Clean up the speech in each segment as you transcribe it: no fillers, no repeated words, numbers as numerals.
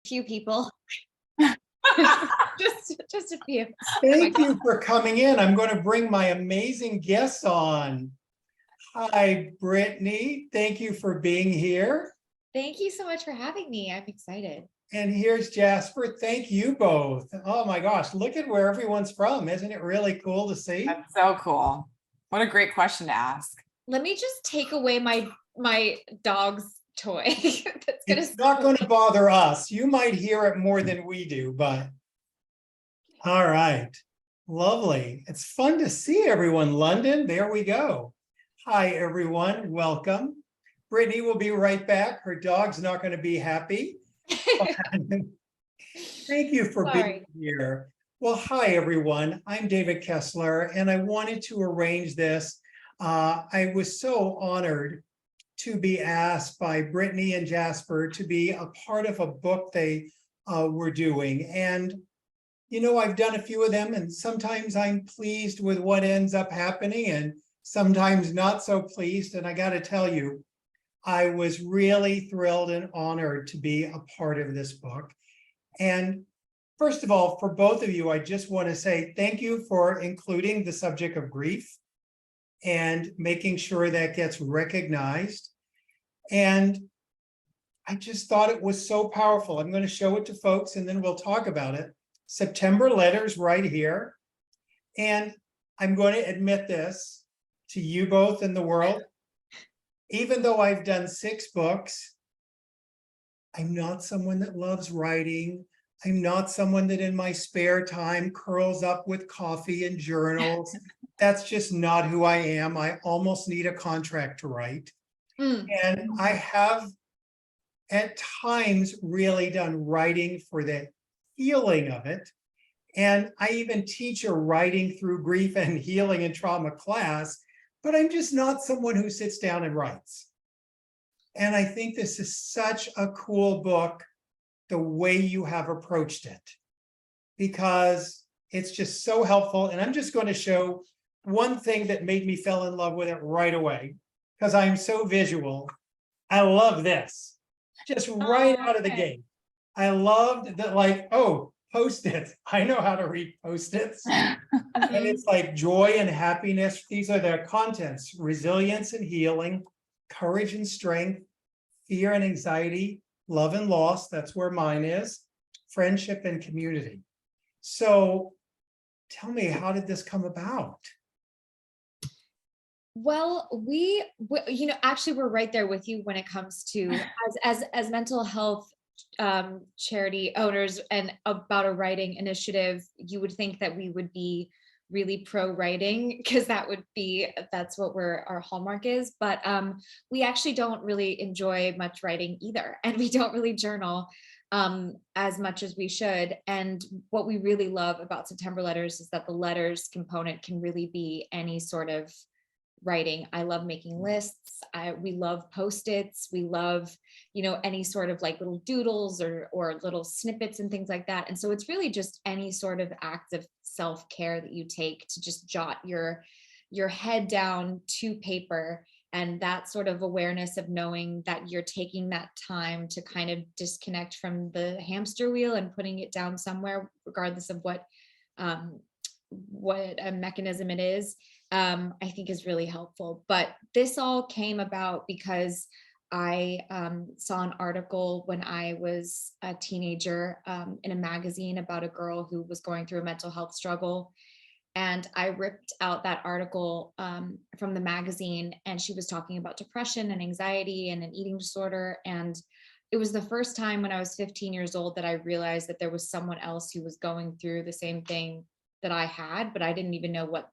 few people. just a few. Thank you for coming in. I'm going to bring my amazing guests on. Hi, Brittany. Thank you for being here. Thank you so much for having me. I'm excited. And here's Jaspre. Thank you both. Oh my gosh, look at where everyone's from. Isn't it really cool to see? That's so cool. What a great question to ask. Let me just take away my dog's toy. It's not going to bother us. You might hear it more than we do, but all right. Lovely. It's fun to see everyone. London, there we go. Hi, everyone. Welcome. Brittany will be right back. Her dog's not going to be happy. Thank you for being here. Well, hi, everyone. I'm David Kessler, and I wanted to arrange this. I was so honored to be asked by Brittany and Jaspre to be a part of a book they were doing. And, you know, I've done a few of them, and sometimes I'm pleased with what ends up happening and sometimes not so pleased. And I got to tell you, I was really thrilled and honored to be a part of this book. And first of all, for both of you, I just want to say thank you for including the subject of grief and making sure that gets recognized. And I just thought it was so powerful. I'm going to show it to folks and then we'll talk about it. September letters right here. And I'm going to admit this to you both in the world. Even though I've done 6 books, I'm not someone that loves writing. I'm not someone that in my spare time curls up with coffee and journals. That's just not who I am. I almost need a contract to write. And I have at times really done writing for the healing of it. And I even teach a writing through grief and healing and trauma class, but I'm just not someone who sits down and writes. And I think this is such a cool book, the way you have approached it, because it's just so helpful. And I'm just going to show one thing that made me fall in love with it right away, because I'm so visual. I love this, just right out of the gate. I loved that, like, oh, Post-its. I know how to read Post-its. And it's like joy and happiness. These are their contents: resilience and healing, courage and strength, fear and anxiety, love and loss. That's where mine is. Friendship and community. So tell me, how did this come about? Well, we you know, actually we're right there with you when it comes to as mental health charity owners and about a writing initiative. You would think that we would be really pro writing, because that's what our hallmark is, but we actually don't really enjoy much writing either, and we don't really journal as much as we should. And what we really love about September letters is that the letters component can really be any sort of writing. I love making lists. We love Post-its. We love, you know, any sort of like little doodles or little snippets and things like that. And so it's really just any sort of act of self-care that you take to just jot your head down to paper. And that sort of awareness of knowing that you're taking that time to kind of disconnect from the hamster wheel and putting it down somewhere, regardless of what a mechanism it is, I think is really helpful. But this all came about because I saw an article when I was a teenager in a magazine about a girl who was going through a mental health struggle. And I ripped out that article from the magazine, and she was talking about depression and anxiety and an eating disorder. And it was the first time when I was 15 years old that I realized that there was someone else who was going through the same thing that I had, but I didn't even know what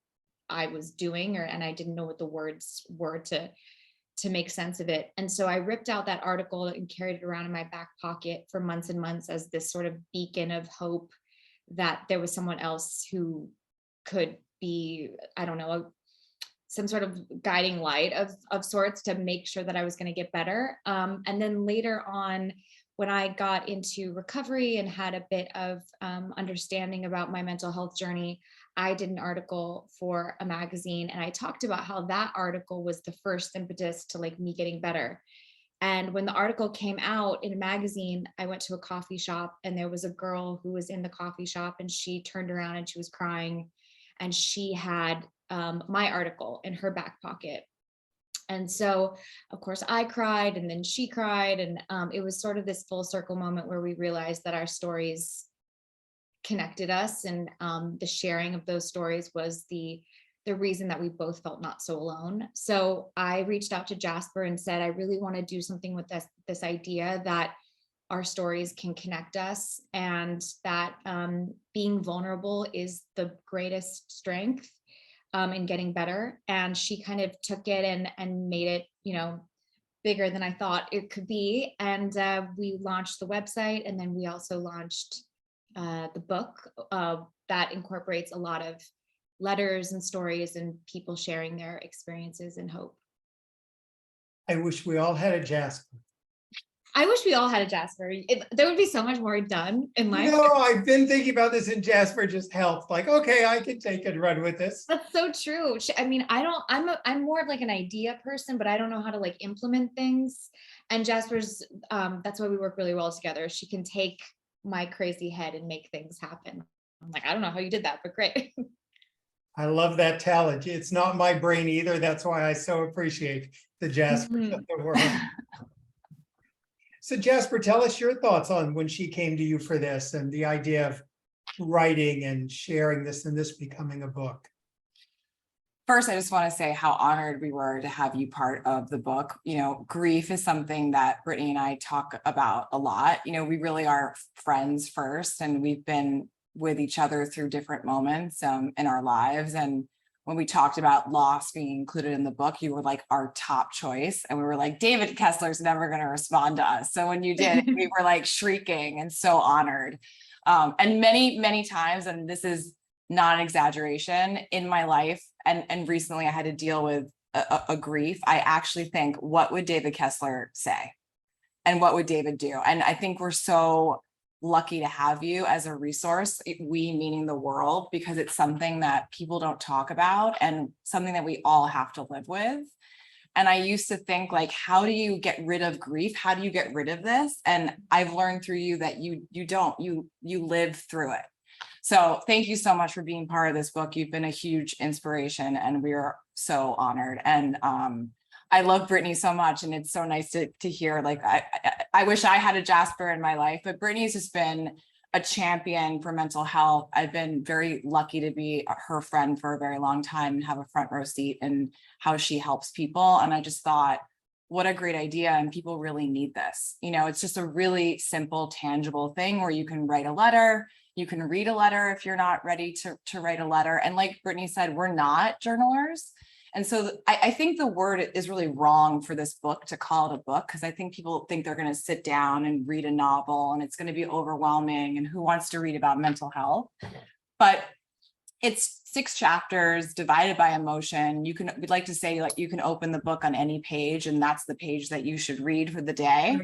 I was doing, and I didn't know what the words were to make sense of it. And so I ripped out that article and carried it around in my back pocket for months and months as this sort of beacon of hope that there was someone else who could be, I don't know, some sort of guiding light of sorts to make sure that I was going to get better. And then later on, when I got into recovery and had a bit of understanding about my mental health journey, I did an article for a magazine, and I talked about how that article was the first impetus to like me getting better. And when the article came out in a magazine, I went to a coffee shop and there was a girl who was in the coffee shop and she turned around and she was crying and she had my article in her back pocket. And so, of course, I cried and then she cried. And it was sort of this full circle moment where we realized that our stories connected us. And the sharing of those stories was the reason that we both felt not so alone. So I reached out to Jaspre and said, I really want to do something with this idea that our stories can connect us and that being vulnerable is the greatest strength in getting better. And she kind of took it and made it, bigger than I thought it could be. And we launched the website, and then we also launched the book that incorporates a lot of letters and stories and people sharing their experiences and hope. I wish we all had a Jaspre. I wish we all had a Jaspre. There would be so much more done in life. No, I've been thinking about this, and Jaspre just helped. Like, okay, I can take and run with this. That's so true. I mean, I'm more of like an idea person, but I don't know how to like implement things. And Jaspre's, that's why we work really well together. She can take my crazy head and make things happen. I'm like, I don't know how you did that, but great. I love that talent. It's not my brain either. That's why I so appreciate the Jaspre of the world. So Jaspre, tell us your thoughts on when she came to you for this and the idea of writing and sharing this and this becoming a book. First, I just want to say how honored we were to have you part of the book. Grief is something that Brittany and I talk about a lot. We really are friends first, and we've been with each other through different moments in our lives. And when we talked about loss being included in the book, you were like our top choice. And we were like, David Kessler's never going to respond to us. So when you did, we were like shrieking and so honored. And many, many times, and this is not an exaggeration, in my life, and recently I had to deal with a grief, I actually think, what would David Kessler say? And what would David do? And I think we're so lucky to have you as a resource, we meaning the world, because it's something that people don't talk about and something that we all have to live with. And I used to think, like, how do you get rid of grief? How do you get rid of this? And I've learned through you that you don't, you live through it. So thank you so much for being part of this book. You've been a huge inspiration, and we are so honored. And I love Brittany so much, and it's so nice to hear. Like, I wish I had a Jaspre in my life, but Brittany's just been a champion for mental health. I've been very lucky to be her friend for a very long time and have a front row seat in how she helps people. And I just thought, what a great idea, and people really need this. It's just a really simple, tangible thing where you can write a letter. You can read a letter if you're not ready to write a letter. And like Brittany said, we're not journalers. And so I think the word is really wrong for this book to call it a book, because I think people think they're going to sit down and read a novel and it's going to be overwhelming, and who wants to read about mental health? But it's 6 chapters divided by emotion. We'd like to say, like, you can open the book on any page, and that's the page that you should read for the day.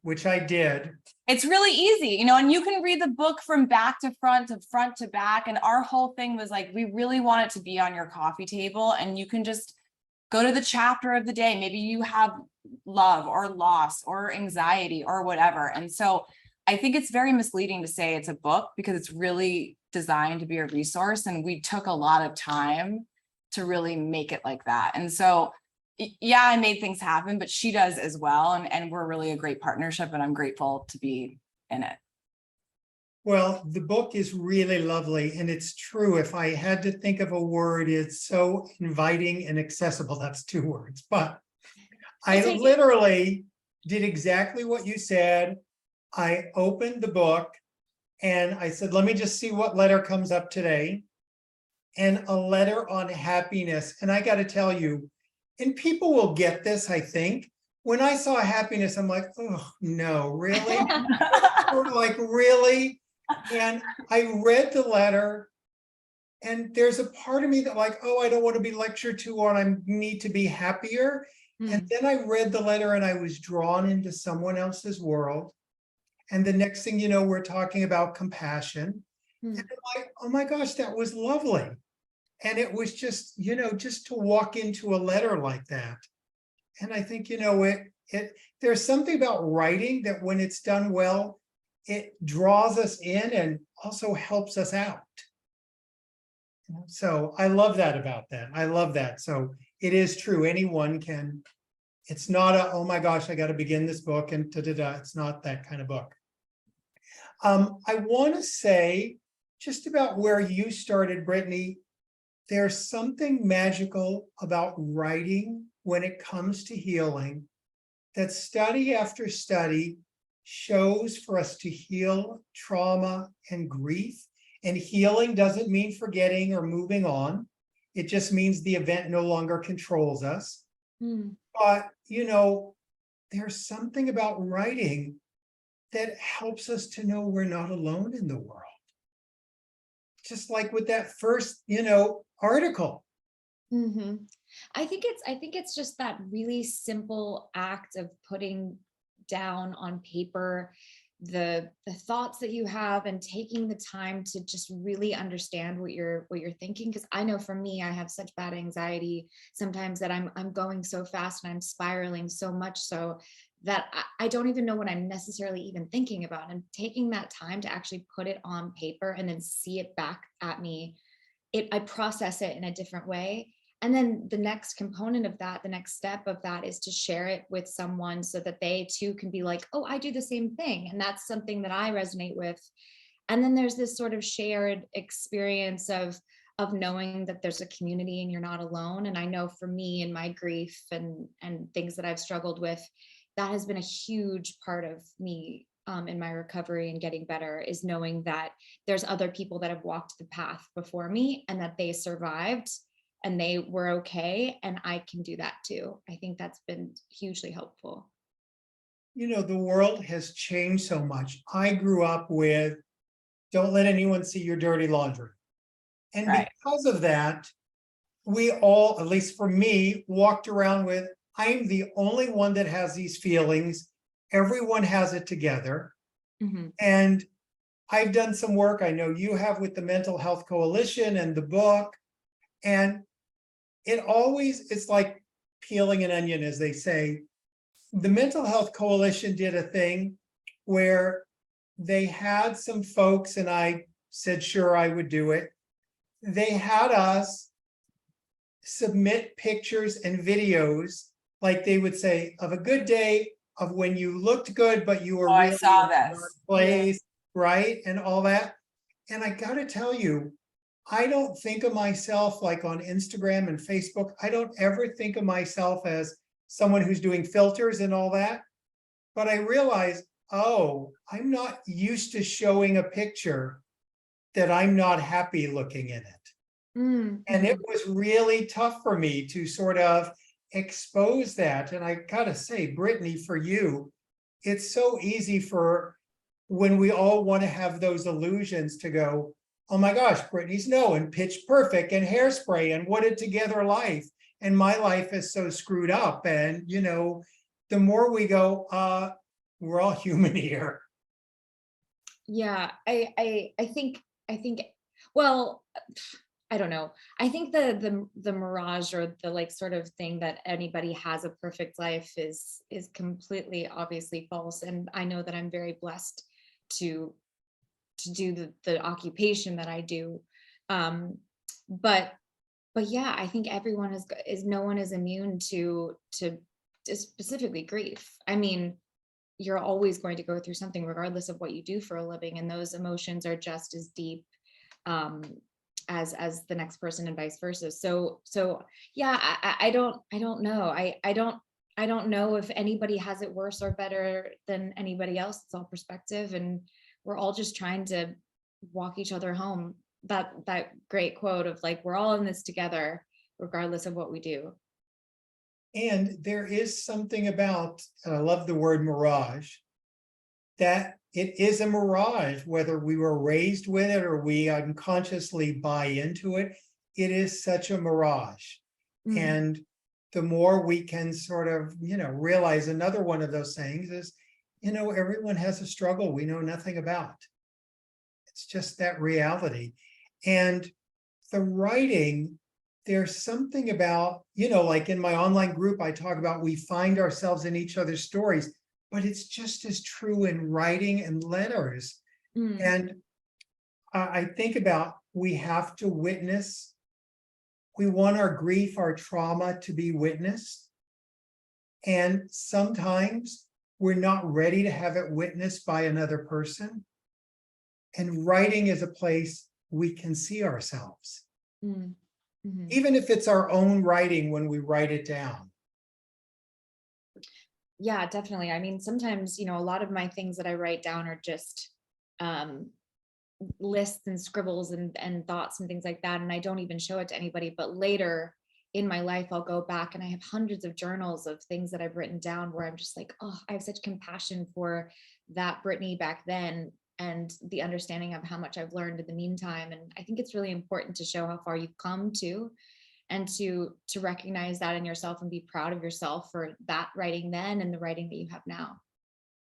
Which I did. It's really easy, and you can read the book from back to front to back. And our whole thing was like, we really want it to be on your coffee table, and you can just go to the chapter of the day. Maybe you have love or loss or anxiety or whatever. And so I think it's very misleading to say it's a book, because it's really designed to be a resource. And we took a lot of time to really make it like that. And so, yeah, I made things happen, but she does as well. And we're really a great partnership, and I'm grateful to be in it. Well, the book is really lovely, and it's true. If I had to think of a word, it's so inviting and accessible. That's 2 words, but I literally did exactly what you said. I opened the book and I said, let me just see what letter comes up today. And a letter on happiness. And I got to tell you, and people will get this, I think. When I saw happiness, I'm like, oh, no, really? Like, really? And I read the letter, and there's a part of me that, like, oh, I don't want to be lectured to on I need to be happier. And then I read the letter and I was drawn into someone else's world. And the next thing you know, we're talking about compassion. And I'm like, oh my gosh, that was lovely. And it was just, just to walk into a letter like that. And I think, There's something about writing that when it's done well, it draws us in and also helps us out. So I love that about that. I love that. So it is true. Anyone can, it's not a, oh my gosh, I got to begin this book and da-da-da. It's not that kind of book. I want to say just about where you started, Brittany, there's something magical about writing when it comes to healing, that study after study shows for us to heal trauma and grief. And healing doesn't mean forgetting or moving on. It just means the event no longer controls us. But, you know, there's something about writing that helps us to know we're not alone in the world. Just like with that first, you know, article. I think it's just that really simple act of putting down on paper the thoughts that you have and taking the time to just really understand what you're thinking. Because I know for me, I have such bad anxiety sometimes that I'm going so fast and I'm spiraling so much so that I don't even know what I'm necessarily even thinking about. And taking that time to actually put it on paper and then see it back at me, I process it in a different way. And then the next component of that, the next step of that is to share it with someone so that they too can be like, oh, I do the same thing. And that's something that I resonate with. And then there's this sort of shared experience of knowing that there's a community and you're not alone. And I know for me and my grief and things that I've struggled with, that has been a huge part of me in my recovery and getting better, is knowing that there's other people that have walked the path before me and that they survived and they were okay, and I can do that too. I think that's been hugely helpful. You know, the world has changed so much. I grew up with, don't let anyone see your dirty laundry. And Right. because of that, we all, at least for me, walked around with, I'm the only one that has these feelings. Everyone has it together. And I've done some work, I know you have, with the Mental Health Coalition and the book. And it's like peeling an onion, as they say. The Mental Health Coalition did a thing where they had some folks, and I said, sure, I would do it. They had us submit pictures and videos, like they would say, of a good day, of when you looked good, but you were I really saw in a this. dark place, right? And all that. And I gotta tell you, I don't think of myself like on Instagram and Facebook. I don't ever think of myself as someone who's doing filters and all that. But I realize, oh, I'm not used to showing a picture that I'm not happy looking in it. And it was really tough for me to sort of expose that. And I gotta say, Brittany, for you, it's so easy for when we all want to have those illusions to go, oh my gosh, Brittany's and Pitch Perfect and Hairspray and What a Together Life. And my life is so screwed up. And, you know, the more we go, we're all human here. Yeah, I think, well, I don't know. I think the mirage, or the like sort of thing that anybody has a perfect life is completely obviously false. And I know that I'm very blessed to do the occupation that I do. But yeah, I think everyone no one is immune to specifically grief. I mean, you're always going to go through something regardless of what you do for a living, and those emotions are just as deep as the next person, and vice versa. So yeah, I don't know. I don't know if anybody has it worse or better than anybody else. It's all perspective, and we're all just trying to walk each other home. That great quote of like, we're all in this together, regardless of what we do. And there is something about, and I love the word mirage, that it is a mirage, whether we were raised with it or we unconsciously buy into it. It is such a mirage. And the more we can sort of, you know, realize, another one of those things is, you know, everyone has a struggle we know nothing about. It's just that reality. And the writing there's something about, like in my online group, I talk about we find ourselves in each other's stories, but it's just as true in writing and letters. Mm, And I think about we have to witness. We want our grief, our trauma to be witnessed. And sometimes we're not ready to have it witnessed by another person. And writing is a place we can see ourselves, mm, mhm. even if it's our own writing when we write it down. Yeah, definitely. I mean, sometimes, a lot of my things that I write down are just um, lists and scribbles and thoughts and things like that. And I don't even show it to anybody. But later in my life, I'll go back and I have hundreds of journals of things that I've written down where I'm just like, oh, I have such compassion for that Brittany back then and the understanding of how much I've learned in the meantime. And I think it's really important to show how far you've come to, and to recognize that in yourself and be proud of yourself for that writing then and the writing that you have now.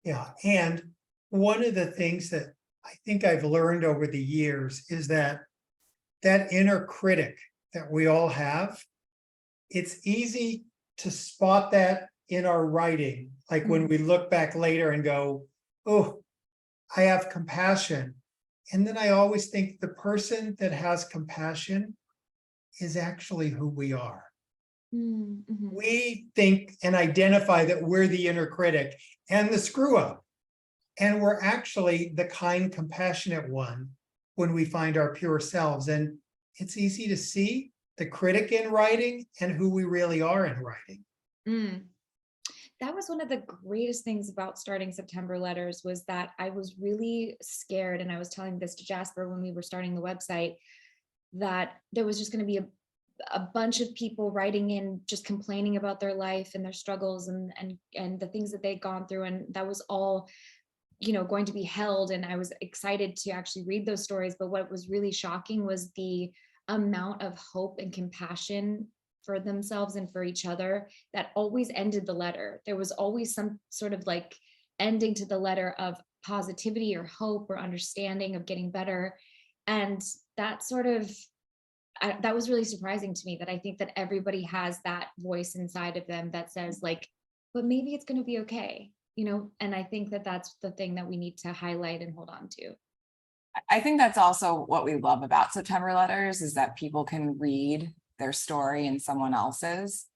Yeah. And one of the things that I think I've learned over the years is that inner critic that we all have, it's easy to spot that in our writing. Like when we look back later and go, oh, I have compassion. And then I always think the person that has compassion is actually who we are. Mm-hmm. We think and identify that we're the inner critic and the screw up. And we're actually the kind, compassionate one when we find our pure selves. And it's easy to see the critic in writing and who we really are in writing. Mm. That was one of the greatest things about starting September Letters, was that I was really scared. And I was telling this to Jaspre when we were starting the website, that there was just going to be a bunch of people writing in, just complaining about their life and their struggles and the things that they'd gone through. And that was all, going to be held. And I was excited to actually read those stories. But what was really shocking was the amount of hope and compassion for themselves and for each other that always ended the letter. There was always some sort of like ending to the letter of positivity or hope or understanding of getting better. And that sort of, that was really surprising to me, that I think that everybody has that voice inside of them that says like, but maybe it's going to be okay, and I think that that's the thing that we need to highlight and hold on to. I think that's also what we love about September Letters, is that people can read their story in someone else's.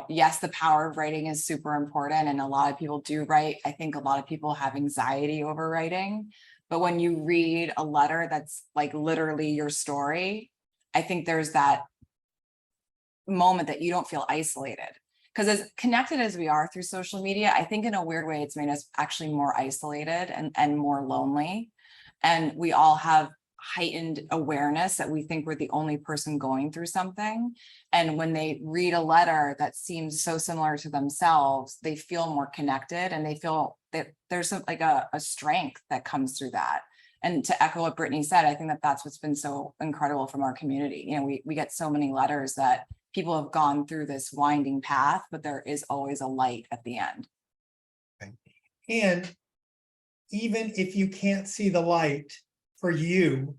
Yes, the power of writing is super important, and a lot of people do write. I think a lot of people have anxiety over writing, but when you read a letter that's like literally your story, I think there's that moment that you don't feel isolated. Because as connected as we are through social media, I think in a weird way, it's made us actually more isolated and more lonely. And we all have heightened awareness that we think we're the only person going through something. And when they read a letter that seems so similar to themselves, they feel more connected, and they feel that there's a strength that comes through that. And to echo what Brittany said, I think that that's what's been so incredible from our community. We get so many letters that people have gone through this winding path, but there is always a light at the end. And even if you can't see the light for you,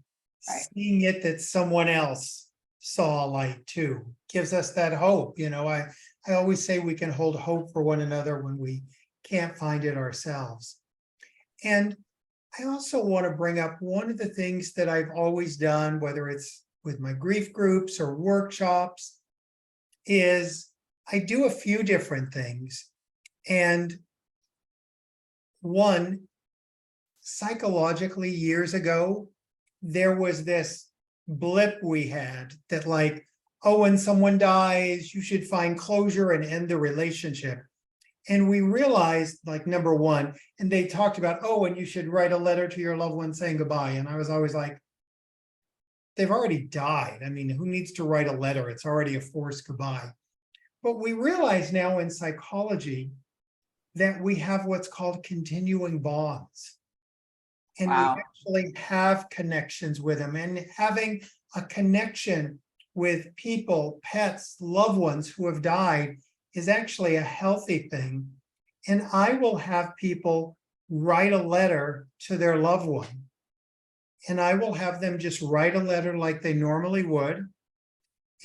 Right. Seeing it that someone else saw a light too gives us that hope. I always say we can hold hope for one another when we can't find it ourselves. And I also want to bring up one of the things that I've always done, whether it's with my grief groups or workshops, is I do a few different things. And one, psychologically, years ago, there was this blip we had that like, oh, when someone dies, you should find closure and end the relationship. And we realized, like, number one, and they talked about, oh, and you should write a letter to your loved one saying goodbye. And I was always like, they've already died. I mean, who needs to write a letter? It's already a forced goodbye. But we realize now in psychology that we have what's called continuing bonds. And Wow. we actually have connections with them, and having a connection with people, pets, loved ones who have died is actually a healthy thing. And I will have people write a letter to their loved one, and I will have them just write a letter like they normally would.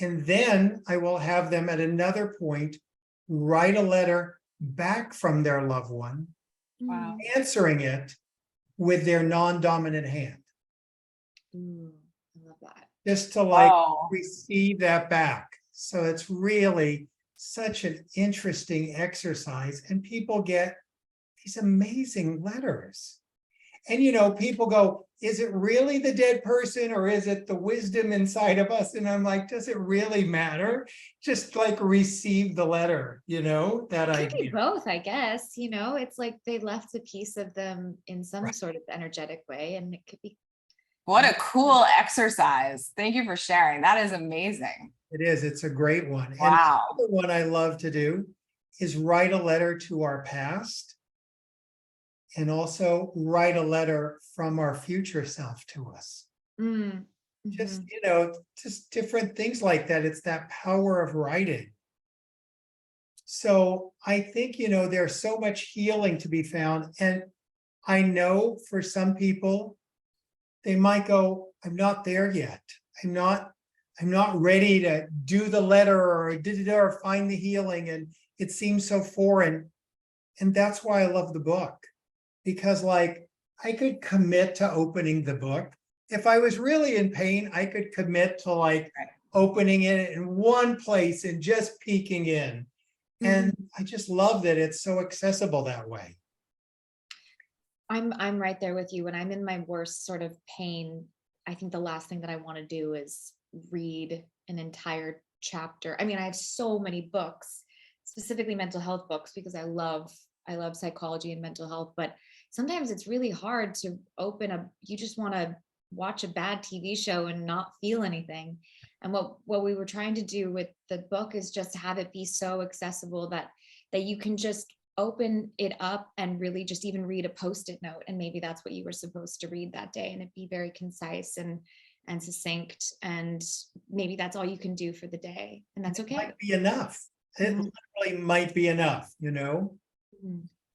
And then I will have them at another point write a letter back from their loved one, Wow. answering it with their non-dominant hand, Ooh, I love that. just to like Oh, receive that back. So it's really such an interesting exercise, and people get these amazing letters. And people go, is it really the dead person or is it the wisdom inside of us? And I'm like, does it really matter? Just like receive the letter, that It could be idea. both, I guess. It's like they left a piece of them in some sort of energetic way, and it could be. what a cool exercise. Thank you for sharing. That is amazing. It is, it's a great one. And Wow. the one I love to do is write a letter to our past, and also write a letter from our future self to us. Mm, Just, mhm. just different things like that. It's that power of writing. So I think, there's so much healing to be found. And I know for some people, they might go, I'm not there yet. I'm not ready to do the letter or find the healing. And it seems so foreign. And that's why I love the book. Because like I could commit to opening the book. If I was really in pain, I could commit to like opening it in one place and just peeking in. And I just love that it's so accessible that way. I'm right there with you. When I'm in my worst sort of pain, I think the last thing that I want to do is read an entire chapter. I mean, I have so many books, specifically mental health books, because I love psychology and mental health, but sometimes it's really hard to you just want to watch a bad TV show and not feel anything. And what we were trying to do with the book is just have it be so accessible that you can just open it up and really just even read a post-it note, and maybe that's what you were supposed to read that day, and it'd be very concise and succinct, and maybe that's all you can do for the day, and that's okay. Might be enough. It literally might be enough, Mhm.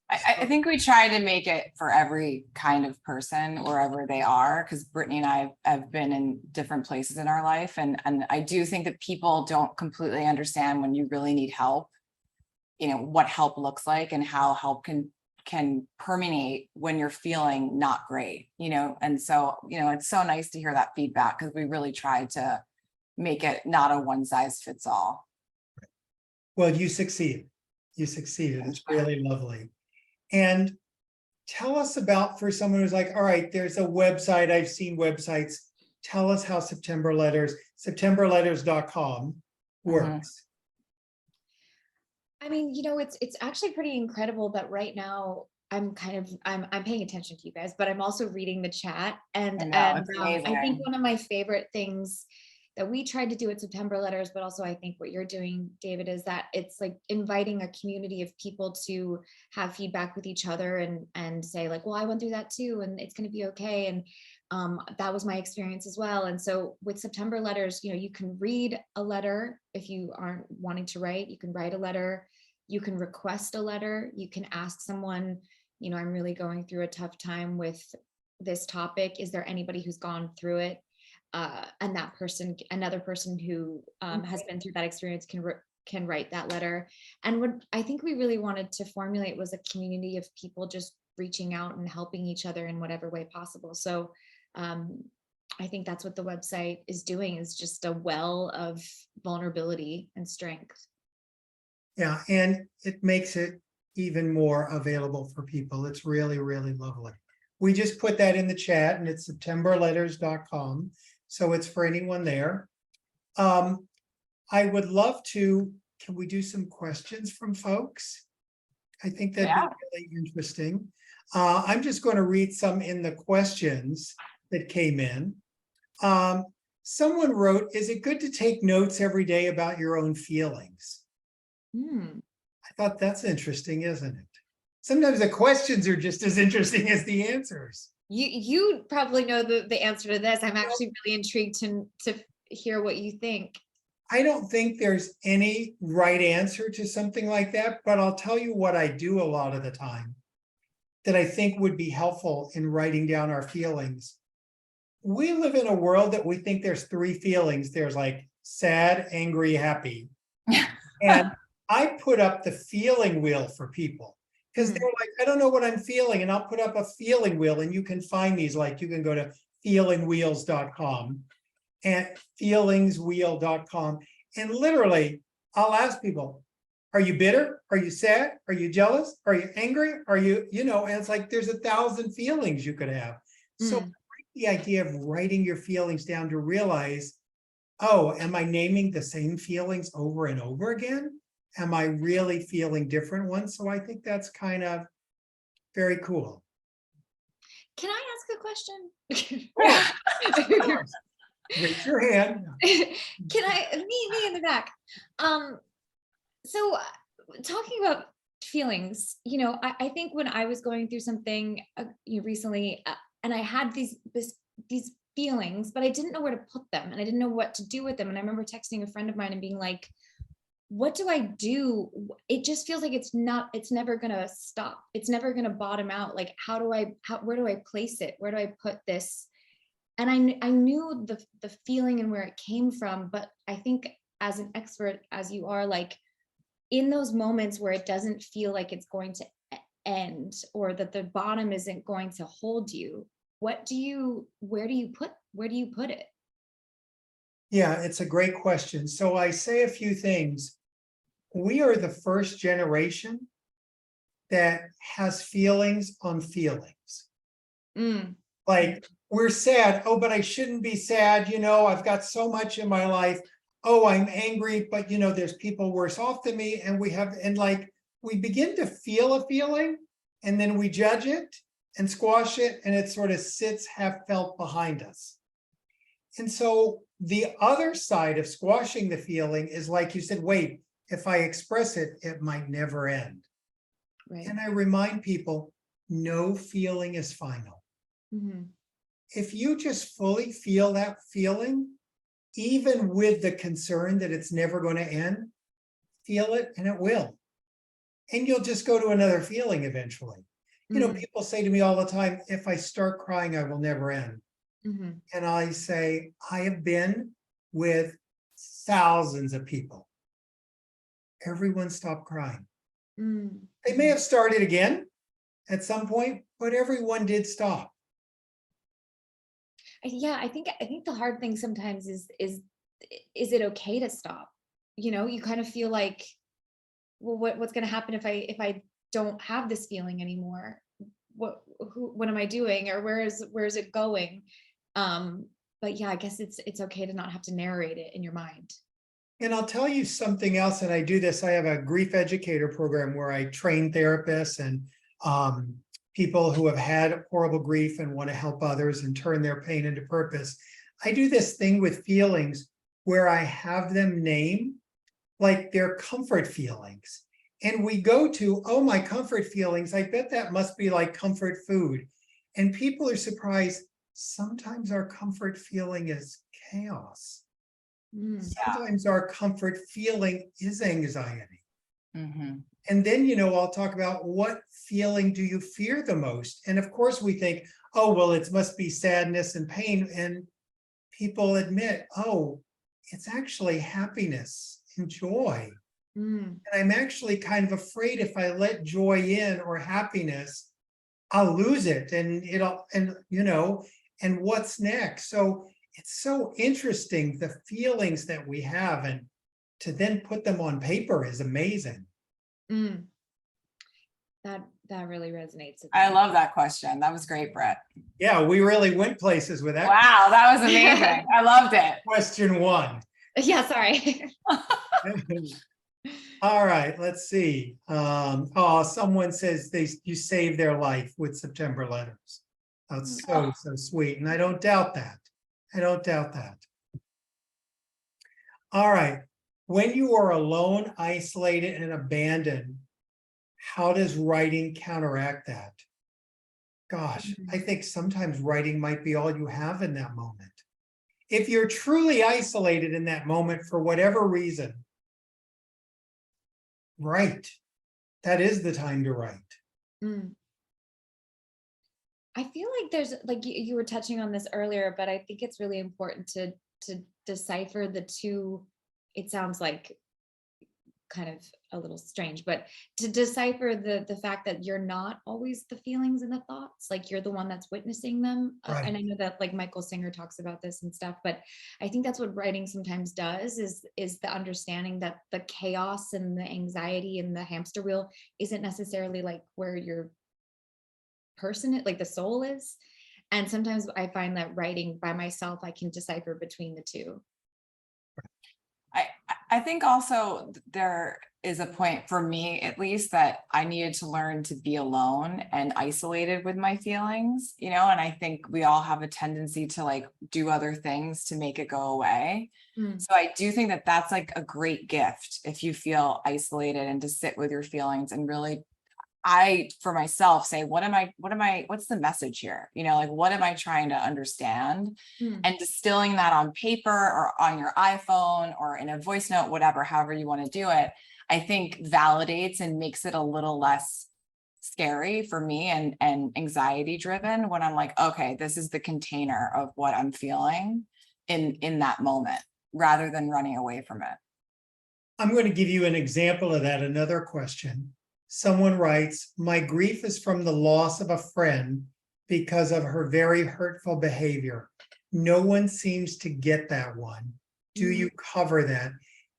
I think we try to make it for every kind of person wherever they are, because Brittany and I have been in different places in our life. And I do think that people don't completely understand when you really need help, what help looks like and how help can permeate when you're feeling not great, and so, it's so nice to hear that feedback, because we really try to make it not a one size fits all. Well, you succeeded. You succeeded. It's really lovely. And tell us about, for someone who's like, all right, there's a website. I've seen websites. Tell us how septemberletters.com works. I mean, it's actually pretty incredible that right now I'm paying attention to you guys, but I'm also reading the chat, and I know, it's I think amazing. one of my favorite things that we tried to do at September Letters, but also I think what you're doing, David, is that it's like inviting a community of people to have feedback with each other and say like, well, I went through that too, and it's going to be okay. And that was my experience as well. And so with September Letters, you can read a letter. If you aren't wanting to write, you can write a letter. You can request a letter. You can ask someone, I'm really going through a tough time with this topic. Is there anybody who's gone through it? And that person, another person who has been through that experience can write that letter. And what I think we really wanted to formulate was a community of people just reaching out and helping each other in whatever way possible. So I think that's what the website is doing, is just a well of vulnerability and strength. Yeah, and it makes it even more available for people. It's really, really lovely. We just put that in the chat, and it's septemberletters.com. So it's for anyone there. I would love to, can we do some questions from folks? I think that'd be really interesting. I'm just going to read some in the questions that came in. Someone wrote, is it good to take notes every day about your own feelings? I thought that's interesting, isn't it? Sometimes the questions are just as interesting as the answers. You probably know the answer to this. I'm actually really intrigued to hear what you think. I don't think there's any right answer to something like that, but I'll tell you what I do a lot of the time that I think would be helpful in writing down our feelings. We live in a world that we think there's three feelings. There's like sad, angry, happy. And I put up the feeling wheel for people because they're like, I don't know what I'm feeling. And I'll put up a feeling wheel, and you can find these, like you can go to feelingwheels.com and feelingswheel.com. And literally, I'll ask people, are you bitter? Are you sad? Are you jealous? Are you angry? Are you, and it's like there's 1,000 feelings you could have. So the idea of writing your feelings down to realize, oh, am I naming the same feelings over and over again? Am I really feeling different ones? So I think that's kind of very cool. Can I ask a question? Of course. Raise your hand. Can I, me in the back. So talking about feelings, I think when I was going through something recently, and I had these feelings, but I didn't know where to put them, and I didn't know what to do with them. And I remember texting a friend of mine and being like, what do I do? It just feels like it's never gonna stop. It's never gonna bottom out. Like, where do I place it? Where do I put this? And I knew the feeling and where it came from, but I think as an expert, as you are, like in those moments where it doesn't feel like it's going to end, or that the bottom isn't going to hold you, where do you put it? Yeah, it's a great question. So I say a few things. We are the first generation that has feelings on feelings. Like, we're sad. Oh, but I shouldn't be sad. I've got so much in my life. Oh, I'm angry, but there's people worse off than me. And we begin to feel a feeling, and then we judge it and squash it, and it sort of sits half felt behind us. And so the other side of squashing the feeling is, like you said, wait, if I express it, it might never end. Right. And I remind people, no feeling is final. If you just fully feel that feeling, even with the concern that it's never going to end, feel it and it will. And you'll just go to another feeling eventually. People say to me all the time, if I start crying, I will never end. And I say, I have been with thousands of people. Everyone stopped crying. They may have started again at some point, but everyone did stop. Yeah, I think the hard thing sometimes is it okay to stop? You kind of feel like, well, what's going to happen if I don't have this feeling anymore? What am I doing, or where is it going? But yeah, I guess it's okay to not have to narrate it in your mind. And I'll tell you something else, and I do this. I have a grief educator program where I train therapists and people who have had horrible grief and want to help others and turn their pain into purpose. I do this thing with feelings where I have them name like their comfort feelings. And we go to, oh, my comfort feelings, I bet that must be like comfort food. And people are surprised. Sometimes our comfort feeling is chaos. Sometimes our comfort feeling is anxiety. And then, I'll talk about, what feeling do you fear the most? And of course we think, oh, well, it must be sadness and pain. And people admit, oh, it's actually happiness and joy. And I'm actually kind of afraid if I let joy in, or happiness, I'll lose it, and and what's next? So it's so interesting, the feelings that we have, and to then put them on paper is amazing. That really resonates with me. I love that question. That was great, Brett. Yeah, we really went places with that. Wow, that was amazing. I loved it. Question one. Yeah, sorry. All right, let's see. Oh, someone says you saved their life with September letters. That's so sweet. And I don't doubt that. I don't doubt that. All right. When you are alone, isolated, and abandoned, how does writing counteract that? Gosh, I think sometimes writing might be all you have in that moment. If you're truly isolated in that moment for whatever reason, write. That is the time to write. I feel like there's, like you were touching on this earlier, but I think it's really important to decipher the two. It sounds like kind of a little strange, but to decipher the fact that you're not always the feelings and the thoughts, like you're the one that's witnessing them. Right. And I know that like Michael Singer talks about this and stuff, but I think that's what writing sometimes does is the understanding that the chaos and the anxiety and the hamster wheel isn't necessarily like where your person, like the soul is. And sometimes I find that writing by myself, I can decipher between the two. I think also there is a point for me, at least, that I needed to learn to be alone and isolated with my feelings, and I think we all have a tendency to like do other things to make it go away. So I do think that that's like a great gift if you feel isolated, and to sit with your feelings and really, I, for myself, say, what's the message here? Like, what am I trying to understand? And distilling that on paper or on your iPhone or in a voice note, whatever, however you want to do it, I think validates and makes it a little less scary for me and anxiety driven when I'm like, okay, this is the container of what I'm feeling in that moment, rather than running away from it. I'm going to give you an example of that. Another question. Someone writes, my grief is from the loss of a friend because of her very hurtful behavior. No one seems to get that one. Do you cover that?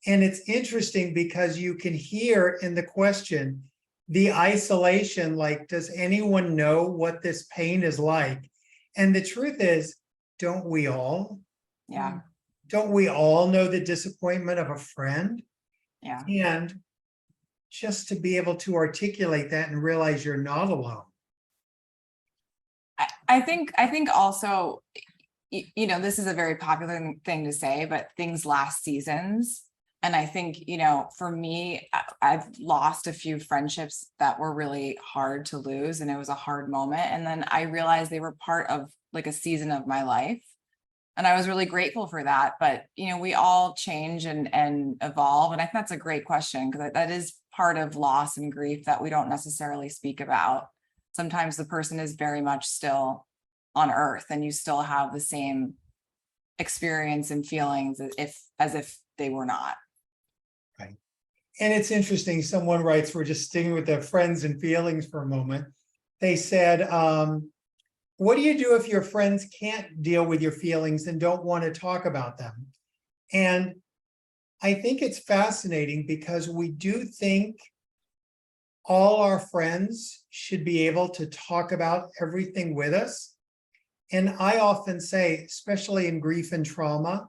And it's interesting because you can hear in the question, the isolation, like, does anyone know what this pain is like? And the truth is, don't we all? Yeah. Don't we all know the disappointment of a friend? Yeah. And just to be able to articulate that and realize you're not alone. I think also, this is a very popular thing to say, but things last seasons. And I think, for me, I've lost a few friendships that were really hard to lose, and it was a hard moment. And then I realized they were part of like a season of my life. And I was really grateful for that. But, we all change and evolve. And I think that's a great question, because that is part of loss and grief that we don't necessarily speak about. Sometimes the person is very much still on earth, and you still have the same experience and feelings as if they were not. Right. And it's interesting. Someone writes, we're just sticking with the friends and feelings for a moment. They said, what do you do if your friends can't deal with your feelings and don't want to talk about them? And I think it's fascinating because we do think all our friends should be able to talk about everything with us. And I often say, especially in grief and trauma,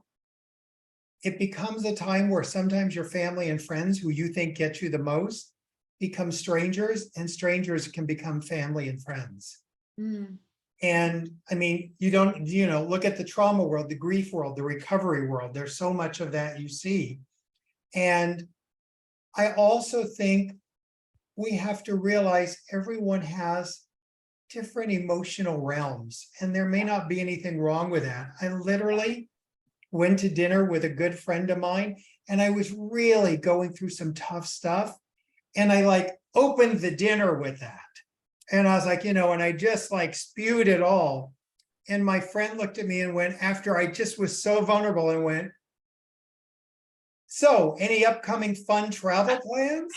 it becomes a time where sometimes your family and friends who you think get you the most become strangers, and strangers can become family and friends. And I mean, you don't, look at the trauma world, the grief world, the recovery world. There's so much of that you see. And I also think we have to realize everyone has different emotional realms, and there may not be anything wrong with that. I literally went to dinner with a good friend of mine, and I was really going through some tough stuff. And I like opened the dinner with that. And I was like, and I just like spewed it all. And my friend looked at me and went, after I just was so vulnerable, and went, so any upcoming fun travel plans?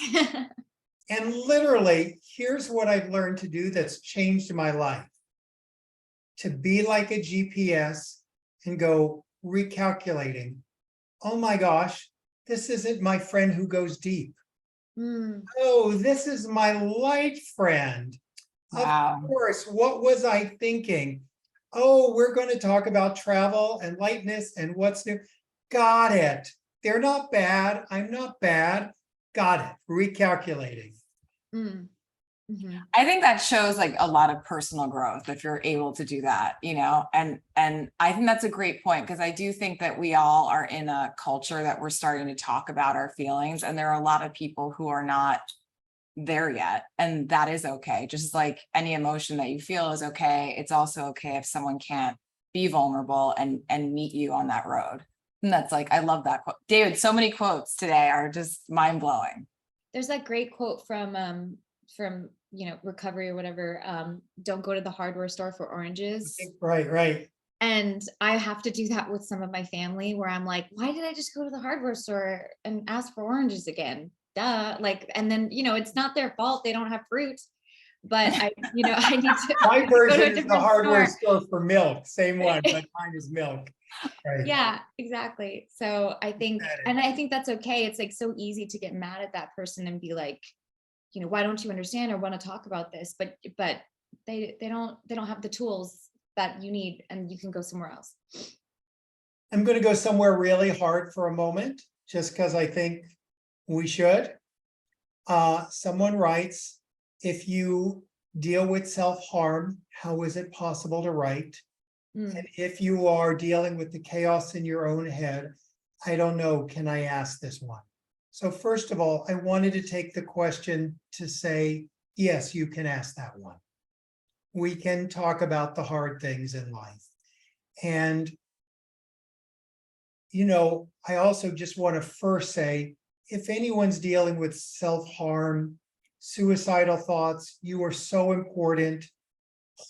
And literally, here's what I've learned to do that's changed my life. To be like a GPS and go recalculating. Oh my gosh, this isn't my friend who goes deep. Oh, this is my light friend. Wow. Of course, what was I thinking? Oh, we're going to talk about travel and lightness and what's new. Got it. They're not bad. I'm not bad. Got it. Recalculating. I think that shows like a lot of personal growth if you're able to do that, and I think that's a great point, because I do think that we all are in a culture that we're starting to talk about our feelings, and there are a lot of people who are not there yet, and that is okay. Just like any emotion that you feel is okay. It's also okay if someone can't be vulnerable and meet you on that road. And that's like, I love that quote. David, so many quotes today are just mind-blowing. There's that great quote from recovery or whatever. Don't go to the hardware store for oranges. Right. And I have to do that with some of my family where I'm like, why did I just go to the hardware store and ask for oranges again? Duh. Like, and then, it's not their fault. They don't have fruit, but I need to My go to a version is the different hardware store. store for milk, same one, but mine is milk. Right. Yeah, exactly. So I think that's okay. It's like so easy to get mad at that person and be like, why don't you understand or want to talk about this? But they don't have the tools that you need, and you can go somewhere else. I'm going to go somewhere really hard for a moment, just because I think we should. Someone writes, if you deal with self-harm, how is it possible to write? And if you are dealing with the chaos in your own head, I don't know, can I ask this one? So first of all, I wanted to take the question to say, yes, you can ask that one. We can talk about the hard things in life. And, I also just want to first say, if anyone's dealing with self-harm, suicidal thoughts, you are so important.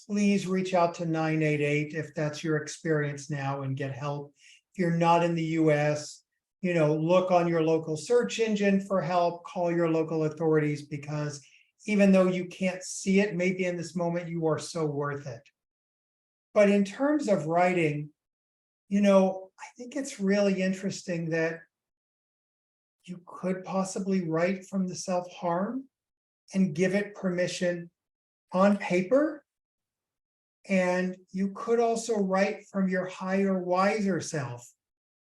Please reach out to 988 if that's your experience now and get help. If you're not in the US, look on your local search engine for help, call your local authorities, because even though you can't see it, maybe in this moment, you are so worth it. But in terms of writing, I think it's really interesting that you could possibly write from the self-harm and give it permission on paper. And you could also write from your higher, wiser self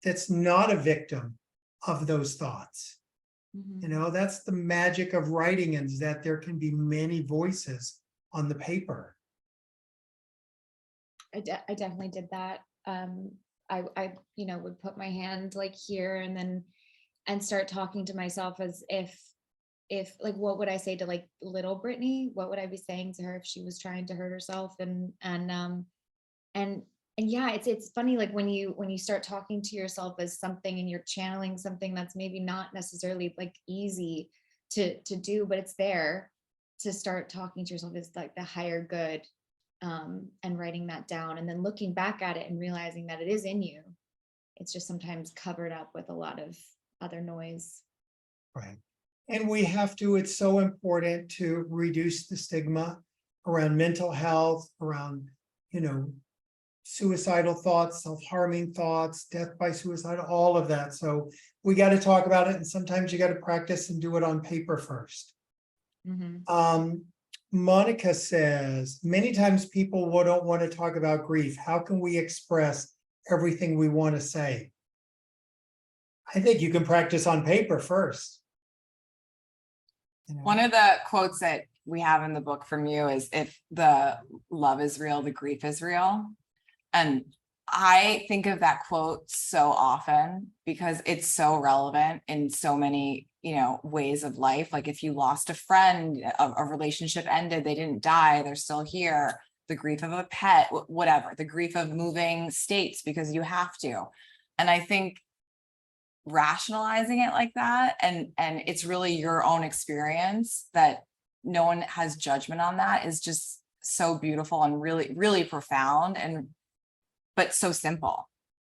that's not a victim of those thoughts. That's the magic of writing, is that there can be many voices on the paper. I definitely did that. I would put my hand like here and start talking to myself as if like, what would I say to like little Brittany? What would I be saying to her if she was trying to hurt herself? And yeah, it's funny, like when you start talking to yourself as something and you're channeling something that's maybe not necessarily like easy to do, but it's there to start talking to yourself as like the higher good, and writing that down and then looking back at it and realizing that it is in you. It's just sometimes covered up with a lot of other noise. Right. And it's so important to reduce the stigma around mental health, around, suicidal thoughts, self-harming thoughts, death by suicide, all of that. So we got to talk about it. And sometimes you got to practice and do it on paper first. Monica says, many times people don't want to talk about grief. How can we express everything we want to say? I think you can practice on paper first. One of the quotes that we have in the book from you is, if the love is real, the grief is real. And I think of that quote so often because it's so relevant in so many, ways of life. Like if you lost a friend, a relationship ended, they didn't die, they're still here. The grief of a pet, whatever, the grief of moving states because you have to. And I think rationalizing it like that, and it's really your own experience, that no one has judgment on, that is just so beautiful and really, really profound, but so simple.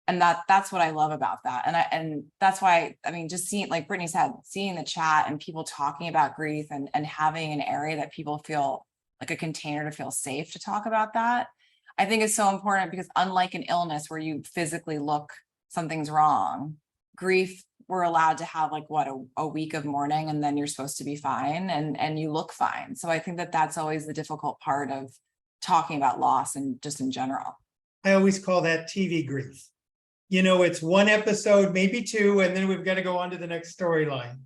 And that's what I love about that. And that's why, just seeing, like Brittany said, seeing the chat and people talking about grief and having an area that people feel like a container to feel safe to talk about that, I think is so important, because unlike an illness where you physically look, something's wrong, grief, we're allowed to have like a week of mourning, and then you're supposed to be fine and you look fine. So I think that's always the difficult part of talking about loss and just in general. I always call that TV grief. It's one episode, maybe two, and then we've got to go on to the next storyline.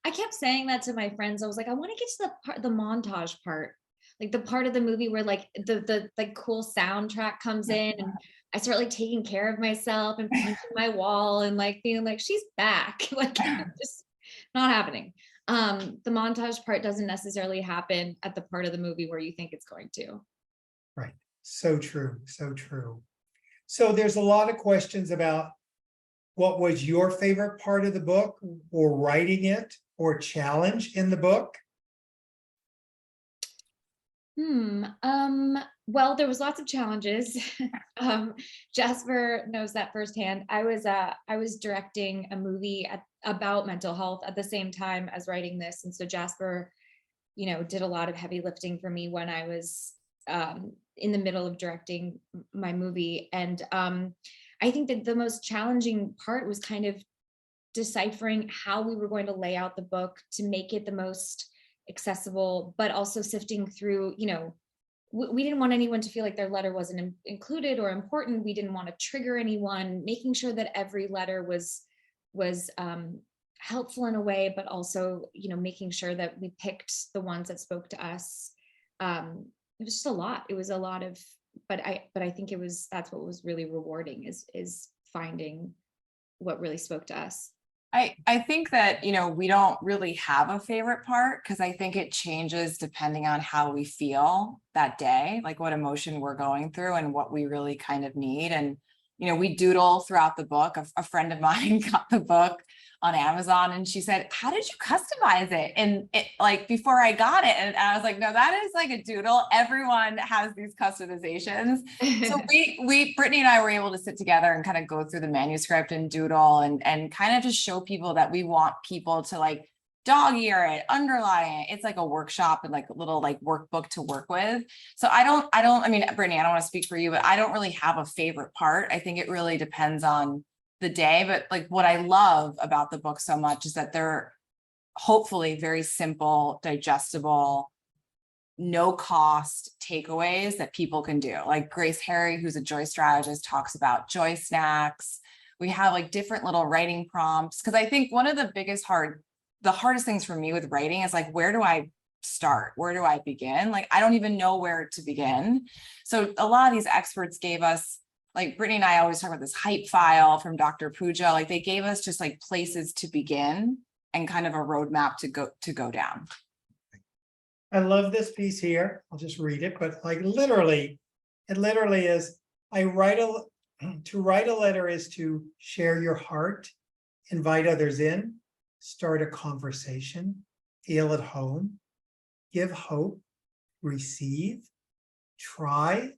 I kept saying that to my friends. I was like, I want to get to the montage part, like the part of the movie where like the like cool soundtrack comes in, and I start like taking care of myself and painting my wall and like being like, she's back. Like, just not happening. The montage part doesn't necessarily happen at the part of the movie where you think it's going to. Right. So true. So true. So there's a lot of questions about what was your favorite part of the book, or writing it, or challenge in the book? Well, there was lots of challenges. Jasper knows that firsthand. I was directing a movie about mental health at the same time as writing this. And so Jasper, did a lot of heavy lifting for me when I was in the middle of directing my movie. And I think that the most challenging part was kind of deciphering how we were going to lay out the book to make it the most accessible, but also sifting through, we didn't want anyone to feel like their letter wasn't included or important. We didn't want to trigger anyone, making sure that every letter was helpful in a way, but also, making sure that we picked the ones that spoke to us. It was just a lot. It was a lot of, but I think that's what was really rewarding is finding what really spoke to us. I think that, we don't really have a favorite part because I think it changes depending on how we feel that day, like what emotion we're going through and what we really kind of need. And, we doodle throughout the book. A friend of mine got the book on Amazon and she said, how did you customize it? And it like before I got it, and I was like, no, that is like a doodle. Everyone has these customizations. So Brittany and I were able to sit together and kind of go through the manuscript and doodle and kind of just show people that we want people to like dog ear it, underline it. It's like a workshop and like a little like workbook to work with. So I mean, Brittany, I don't want to speak for you, but I don't really have a favorite part. I think it really depends on the day. But like what I love about the book so much is that they're hopefully very simple, digestible, no cost takeaways that people can do. Like Grace Harry, who's a joy strategist, talks about joy snacks. We have like different little writing prompts. Cause I think one of the hardest things for me with writing is like, where do I start? Where do I begin? Like, I don't even know where to begin. So a lot of these experts gave us, like Brittany and I always talk about this hype file from Dr. Puja. Like they gave us just like places to begin and kind of a roadmap to go down. I love this piece here. I'll just read it, but like literally, it literally is, to write a letter is to share your heart, invite others in, start a conversation, feel at home, give hope, receive, try,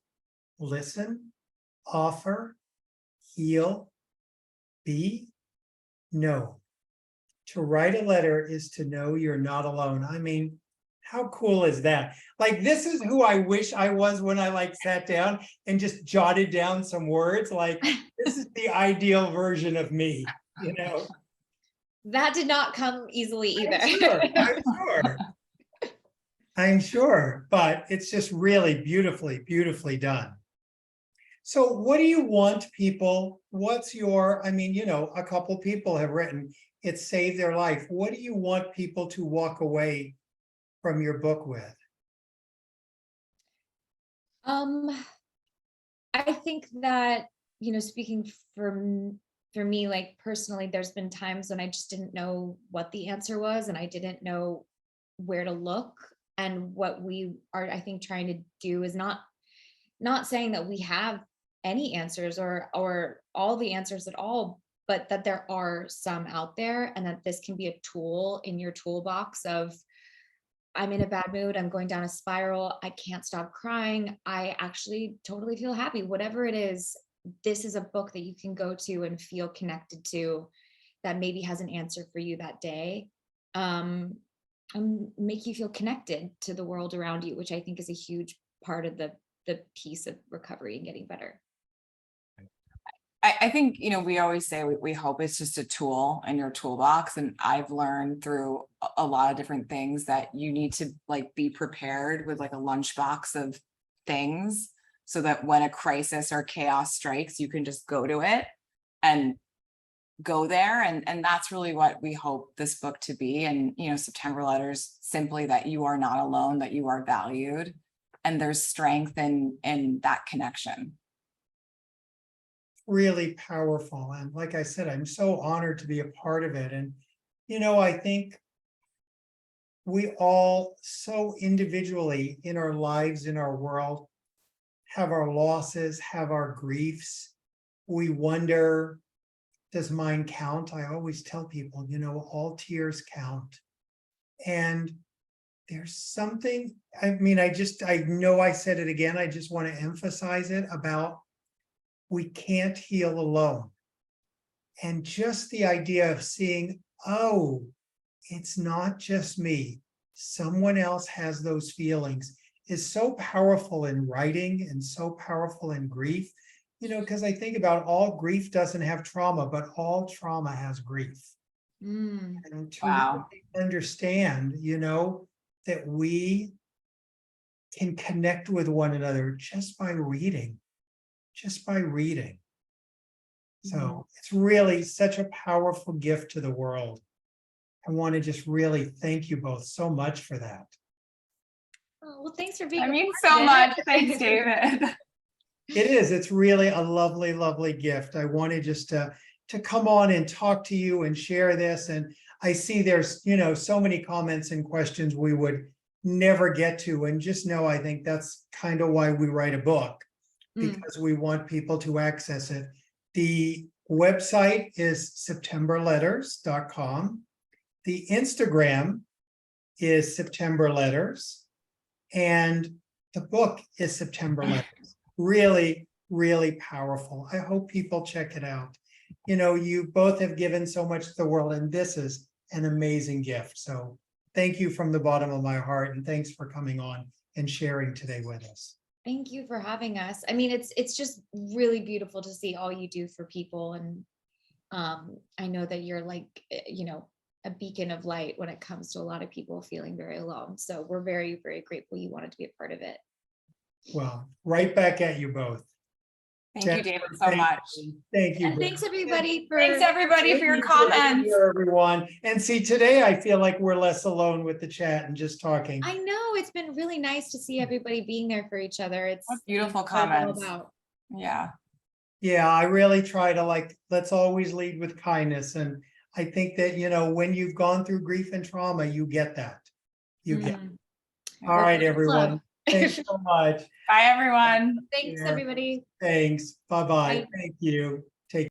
listen, offer, heal, be, know. To write a letter is to know you're not alone. I mean, how cool is that? Like, this is who I wish I was when I like sat down and just jotted down some words. Like, this is the ideal version of me, That did not come easily either. I'm sure, but it's just really beautifully done. So what do you want people, a couple people have written, it saved their life. What do you want people to walk away from your book with? I think that, speaking for me, like personally, there's been times when I just didn't know what the answer was and I didn't know where to look. And what we are, I think, trying to do is not saying that we have any answers or all the answers at all, but that there are some out there and that this can be a tool in your toolbox of, I'm in a bad mood, I'm going down a spiral, I can't stop crying, I actually totally feel happy, whatever it is. This is a book that you can go to and feel connected to that maybe has an answer for you that day, and make you feel connected to the world around you, which I think is a huge part of the piece of recovery and getting better. I think, we always say we hope it's just a tool in your toolbox. And I've learned through a lot of different things that you need to like be prepared with like a lunchbox of things so that when a crisis or chaos strikes, you can just go to it and go there. And that's really what we hope this book to be. And, September Letters, simply that you are not alone, that you are valued, and there's strength in that connection. Really powerful. And like I said, I'm so honored to be a part of it. And, I think we all so individually in our lives, in our world, have our losses, have our griefs. We wonder, does mine count? I always tell people, all tears count. And there's something, I mean, I know I said it again, I just want to emphasize it about we can't heal alone. And just the idea of seeing, oh, it's not just me, someone else has those feelings, is so powerful in writing and so powerful in grief. You know, because I think about all grief doesn't have trauma, but all trauma has grief. Mm. And to Wow. really understand, you know, that we can connect with one another just by reading, just by reading. So it's really such a powerful gift to the world. I want to just really thank you both so much for that. Oh, well, thanks for being. I a mean, part so of it. much. Thanks, David. It is, it's really a lovely, lovely gift. I wanted just to come on and talk to you and share this. And I see there's, you know, so many comments and questions we would never get to. And just know, I think that's kind of why we write a book, because we want people to access it. The website is septemberletters.com. The Instagram is September Letters. And the book is September Letters. Really, really powerful. I hope people check it out. You know, you both have given so much to the world, and this is an amazing gift. So thank you from the bottom of my heart, and thanks for coming on and sharing today with us. Thank you for having us. I mean, it's just really beautiful to see all you do for people. And I know that you're like, you know, a beacon of light when it comes to a lot of people feeling very alone. So we're very, very grateful you wanted to be a part of it. Well, right back at you both. Thank you, David, so much. Thank you. And thanks everybody for your comments. Everyone. And see, today I feel like we're less alone with the chat and just talking. I know it's been really nice to see everybody being there for each other. It's Beautiful what it's all comments. about. Yeah. Yeah, I really try to, like, let's always lead with kindness. And I think that, you know, when you've gone through grief and trauma, you get that. You get it. All right, everyone. Thanks so much. Bye, everyone. Thanks, Yeah. everybody. Thanks. Bye-bye. Bye. Thank you.